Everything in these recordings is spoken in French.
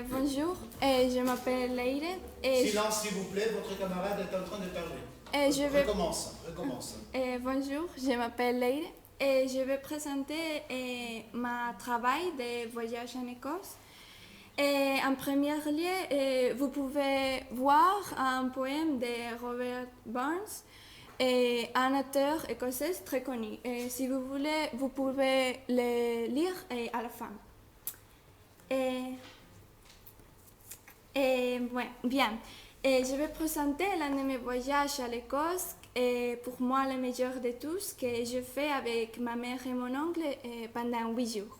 Bonjour, je m'appelle Leire. Silence s'il vous plaît, votre camarade est en train de parler. Recommence. Bonjour, je m'appelle Leire et je vais présenter ma travail de voyage en Écosse. En premier lieu, vous pouvez voir un poème de Robert Burns, un auteur écossais très connu. Si vous voulez, vous pouvez le lire à la fin. Bien. Je vais présenter l'un de mes voyages à l'Écosse, pour moi le meilleur de tous, que je fais avec ma mère et mon oncle pendant 8 jours.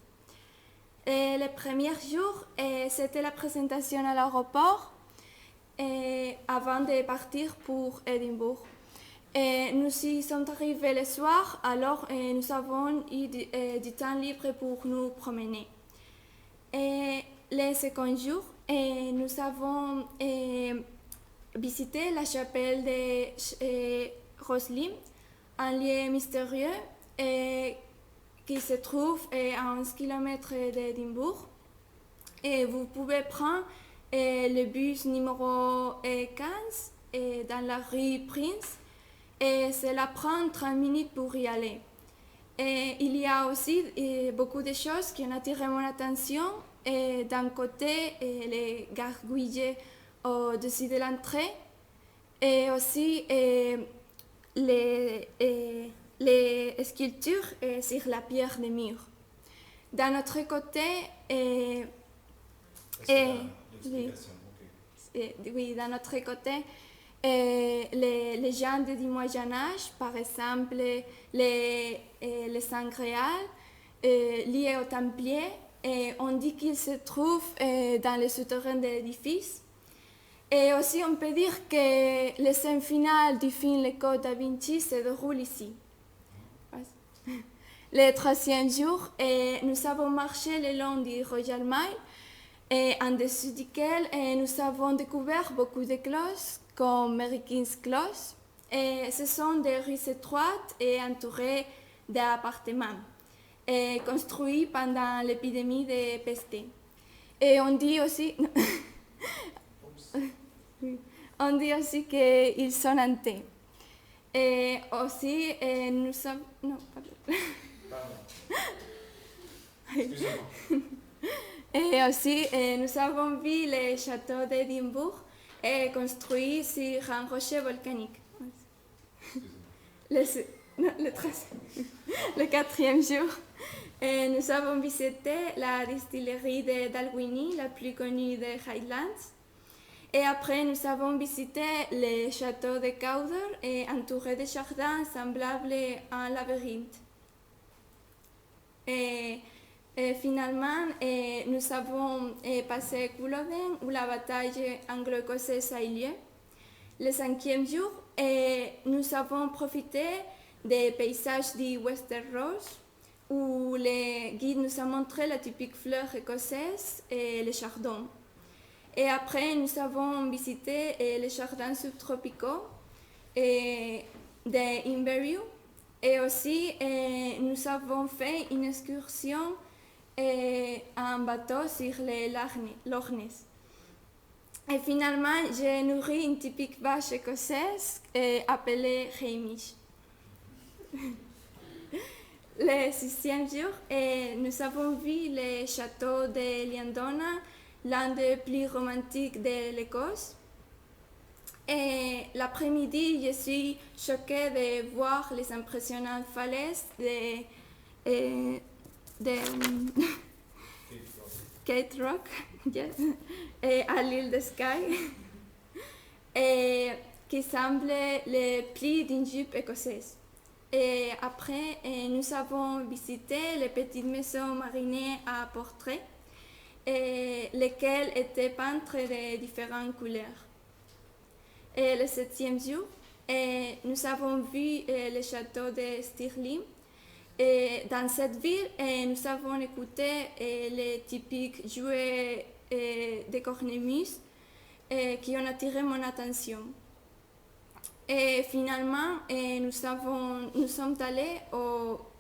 Le premier jour, c'était la présentation à l'aéroport avant de partir pour Édimbourg. Nous y sommes arrivés le soir, alors nous avons eu du temps libre pour nous promener. Le second jour, nous avons visité la chapelle de Rosslyn, un lieu mystérieux qui se trouve à 11 km d'Édimbourg. Et vous pouvez prendre le bus numéro 15 dans la rue Prince, et cela prend 30 minutes pour y aller. Et il y a aussi beaucoup de choses qui ont attiré mon attention. D'un côté, les gargouilles au-dessus de l'entrée, et aussi les sculptures sur la pierre des murs. D'un autre côté, d'un autre côté, les gens du Moyen Âge, par exemple les Sangréal, liés aux Templiers, et on dit qu'ils se trouvent dans les souterrains de l'édifice. Et aussi, on peut dire que la scène finale du film Le Code da Vinci se déroule ici. Le troisième jour, nous avons marché le long du Royal Mile, en dessous duquel nous avons découvert beaucoup de cloches, comme Mary King's Close. Ce sont des rues étroites et entourées d'appartements, construits pendant l'épidémie de peste. Et on dit aussi, qu'ils sont hantés. Et aussi, nous sommes... Non, pardon. Et aussi, nous avons vu le château d'Édimbourg construit sur un rocher volcanique. Le quatrième jour, nous avons visité la distillerie de Dalwhinnie, la plus connue des Highlands. Et après, nous avons visité le château de Cawdor, entouré de jardins semblables à un labyrinthe. Et finalement, nous avons passé Culloden, où la bataille anglo-écossaise a eu lieu. Le cinquième jour, nous avons profité des paysages du Wester Ross, où le guide nous a montré la typique fleur écossaise et le chardon. Et après, nous avons visité les jardins subtropicaux d'Inverewe. Et aussi, nous avons fait une excursion en bateau sur les Loch Ness. Et finalement, j'ai nourri une typique vache écossaise appelée Hamish. Le sixième jour, nous avons vu le château de Liandona, l'un des plus romantiques de l'Écosse. Et l'après-midi, je suis choquée de voir les impressionnantes falaises de Cape Rock, yes, à l'île de Skye, qui semble le pli d'une jupe écossaise. Et après, nous avons visité les petites maisons marinées à portrait, lesquelles étaient peintes de différentes couleurs. Et le septième jour, nous avons vu le château de Stirling. Et dans cette ville, nous avons écouté les typiques jouets de cornemuse qui ont attiré mon attention. Et finalement, nous sommes allés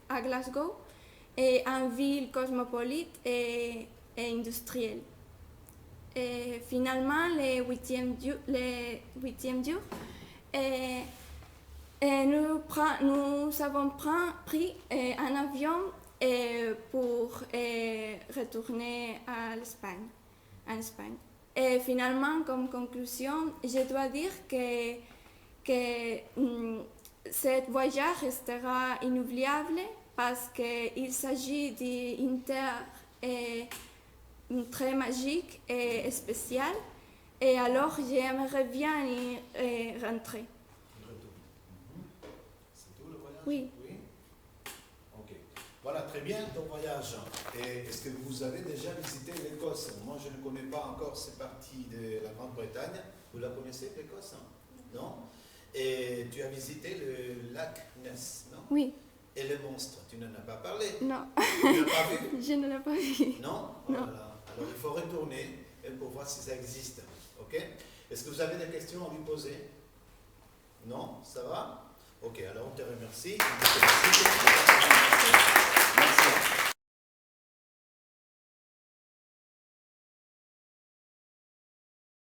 à Glasgow, une ville cosmopolite et industrielle. Et finalement, le huitième jour, nous avons pris un avion pour retourner en Espagne. Et finalement, comme conclusion, je dois dire que ce voyage restera inoubliable parce qu'il s'agit d'une terre très magique et spéciale. Et alors, j'aimerais bien y rentrer. C'est tout le voyage? Oui. Ok. Voilà, très bien ton voyage. Et est-ce que vous avez déjà visité l'Écosse? Moi, je ne connais pas encore cette partie de la Grande-Bretagne. Vous la connaissez, l'Écosse? Non? Et tu as visité le lac Ness, non? Oui. Et le monstre, tu n'en as pas parlé? Non. Tu ne l'as pas vu? Je ne l'ai pas vu. Non? Non. Voilà. Alors, il faut retourner pour voir si ça existe. Ok? Est-ce que vous avez des questions à lui poser? Non? Ça va? Ok, alors on te remercie. Merci.